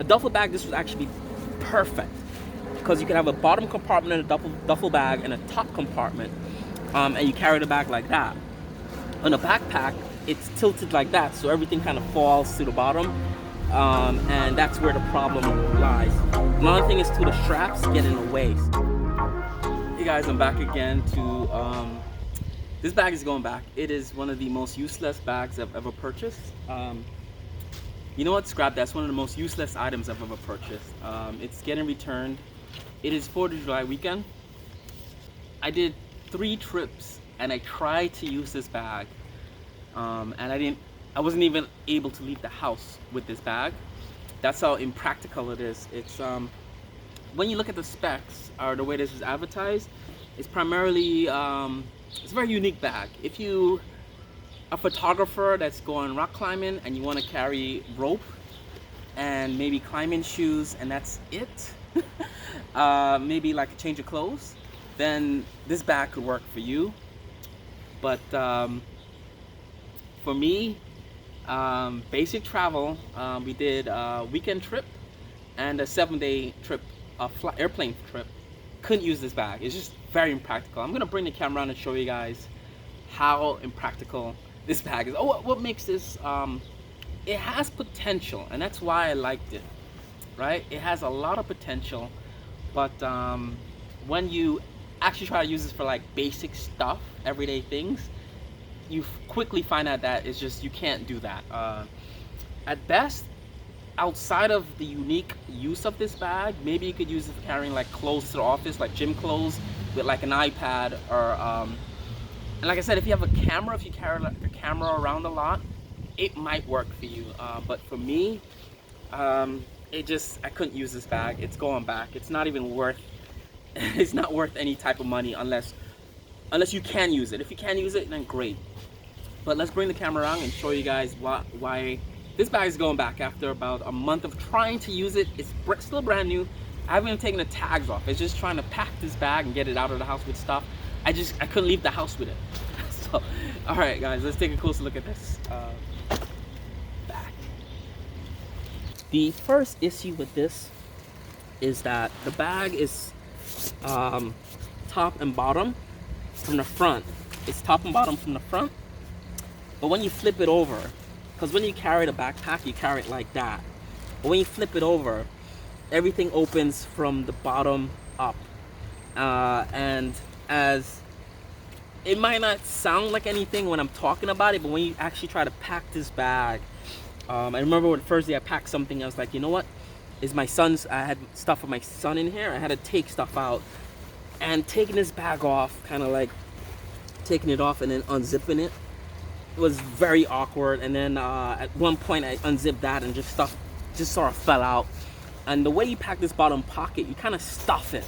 A duffel bag, this would actually be perfect because you can have a bottom compartment in a duffel bag and a top compartment, and you carry the bag like that. On a backpack, it's tilted like that, so everything kind of falls to the bottom, and that's where the problem lies. Another thing is too, the straps get in the way. Hey guys, I'm back again to this bag is going back. It is one of the most useless bags I've ever purchased. You know what? Scrap that's one of the most useless items I've ever purchased. It's getting returned. It is 4th of July weekend. I did 3 trips and I tried to use this bag, and I wasn't even able to leave the house with this bag. That's how impractical it is. It's when you look at the specs or the way this is advertised, it's primarily it's a very unique bag. If you a photographer that's going rock climbing and you want to carry rope and maybe climbing shoes and that's it, maybe like a change of clothes, then this bag could work for you. But for me, basic travel, we did a weekend trip and a 7-day trip, airplane trip. Couldn't use this bag. It's just very impractical. I'm gonna bring the camera around and show you guys how impractical this bag is. Oh, what makes this, it has potential, and that's why I liked it, right? It has a lot of potential, but when you actually try to use this for like basic stuff, everyday things, you quickly find out that it's just, you can't do that. At best, outside of the unique use of this bag, maybe you could use it for carrying like clothes to the office, like gym clothes with like an iPad, or and like I said, if you have a camera, if you carry like the camera around a lot, it might work for you. But for me, I couldn't use this bag. It's going back. It's not even worth it's not worth any type of money unless you can use it. If you can use it, then great. But let's bring the camera around and show you guys why this bag is going back after about a month of trying to use it. It's still brand new. I haven't even taken the tags off. It's just trying to pack this bag and get it out of the house with stuff. I couldn't leave the house with it. So, all right, guys, let's take a closer look at this bag. The first issue with this is that the bag is top and bottom from the front. It's top and bottom from the front, but when you flip it over, because when you carry the backpack, you carry it like that, but when you flip it over, everything opens from the bottom up, and as it might not sound like anything when I'm talking about it, but when you actually try to pack this bag, I remember the first day I packed something, I was like, you know what, I had stuff for my son in here. I had to take stuff out, and taking this bag off, kind of like taking it off and then unzipping it, was very awkward. And then at one point I unzipped that and stuff just sort of fell out. And the way you pack this bottom pocket, you kind of stuff it.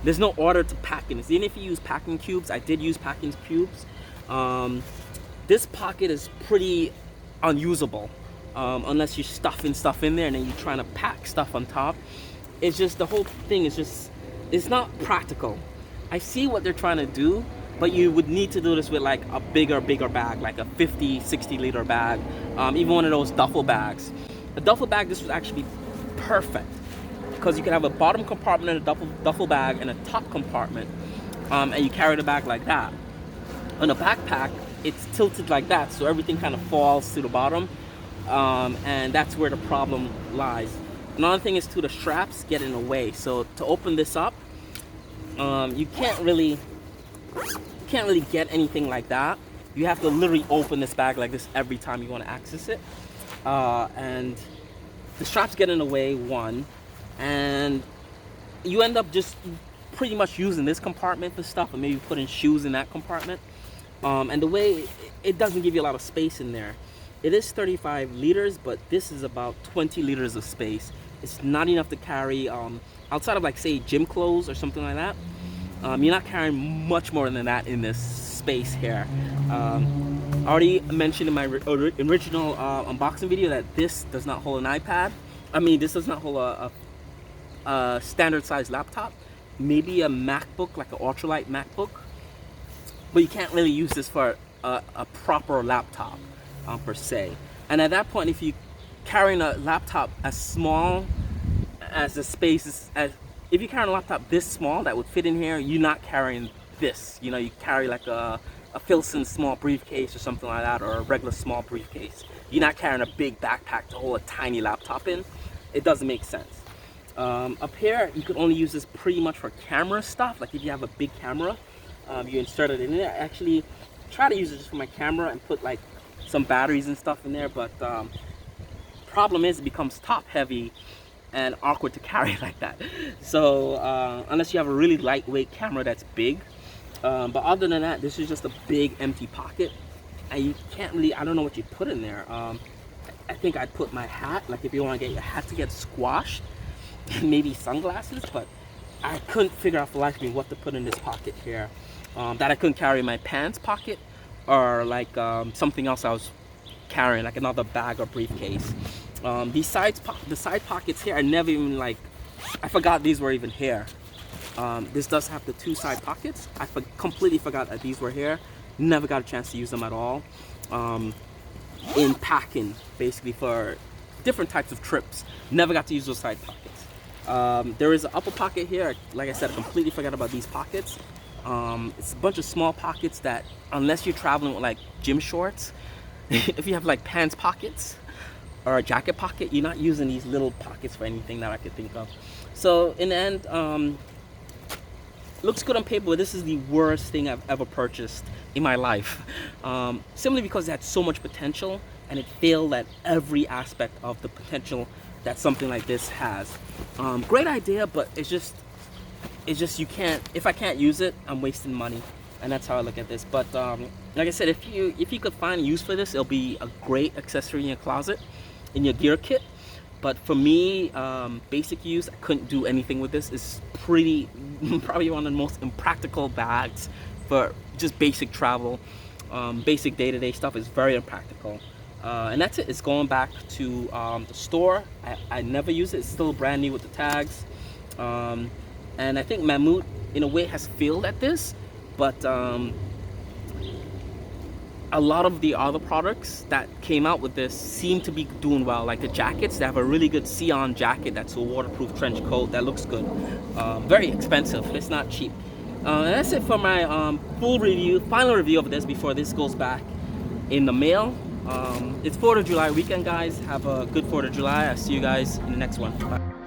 There's no order to packing this. Even if you use packing cubes, I did use packing cubes, this pocket is pretty unusable, unless you're stuffing stuff in there and then you're trying to pack stuff on top. It's just, the whole thing is just, it's not practical. I see what they're trying to do, but you would need to do this with like a bigger bag, like a 50-60 liter bag, even one of those duffel bags. A duffel bag, this would actually be perfect because you can have a bottom compartment in a duffel bag and a top compartment, and you carry the bag like that. On a backpack, it's tilted like that, so everything kind of falls to the bottom, and that's where the problem lies. Another thing is too, the straps get in the way. So to open this up, you can't really get anything like that. You have to literally open this bag like this every time you want to access it, and the straps get in the way, one, and you end up just pretty much using this compartment for stuff, and maybe putting shoes in that compartment, and the way it doesn't give you a lot of space in there. It is 35 liters, but this is about 20 liters of space. It's not enough to carry, outside of like say gym clothes or something like that. You're not carrying much more than that in this space here. I already mentioned in my original unboxing video that this does not hold an iPad. I mean, this does not hold a standard size laptop. Maybe a MacBook, like an ultralight MacBook, but you can't really use this for a proper laptop per se. And at that point, if you carrying a laptop as small as the space is, as if you carry a laptop this small that would fit in here, you're not carrying this. You know, you carry like a Filson small briefcase or something like that, or a regular small briefcase. You're not carrying a big backpack to hold a tiny laptop in. It doesn't make sense. Up here, you could only use this pretty much for camera stuff. Like if you have a big camera, you insert it in there. I actually try to use it just for my camera and put like some batteries and stuff in there, but problem is it becomes top heavy and awkward to carry like that. So unless you have a really lightweight camera that's big, but other than that, this is just a big empty pocket, and you can't really, I don't know what you put in there. I think I'd put my hat, like if you want to get your hat to get squashed, maybe sunglasses, but I couldn't figure out for life of me what to put in this pocket here. That I couldn't carry in my pants pocket, or like something else I was carrying, like another bag or briefcase. The side pockets here, I never even like, I forgot these were even here. This does have the two side pockets. I completely forgot that these were here. Never got a chance to use them at all. In packing, basically for different types of trips. Never got to use those side pockets. There is an upper pocket here. Like I said, I completely forgot about these pockets. It's a bunch of small pockets that, unless you're traveling with like gym shorts, if you have like pants pockets or a jacket pocket, you're not using these little pockets for anything that I could think of. So in the end, looks good on paper, but this is the worst thing I've ever purchased in my life. Simply because it had so much potential and it failed at every aspect of the potential that something like this has. Great idea, but it's just you can't, if I can't use it, I'm wasting money. And that's how I look at this. But like I said, if you could find use for this, it'll be a great accessory in your closet, in your gear kit. But for me, basic use, I couldn't do anything with this. It's probably one of the most impractical bags for just basic travel. Basic day-to-day stuff is very impractical. And that's it. It's going back to the store. I never use it. It's still brand new with the tags. And I think MAMMUT, in a way, has failed at this. But a lot of the other products that came out with this seem to be doing well. Like the jackets, they have a really good Seon jacket that's a waterproof trench coat that looks good. Very expensive, it's not cheap. And that's it for my final review of this before this goes back in the mail. It's 4th of July weekend, guys. Have a good 4th of July. I'll see you guys in the next one. Bye.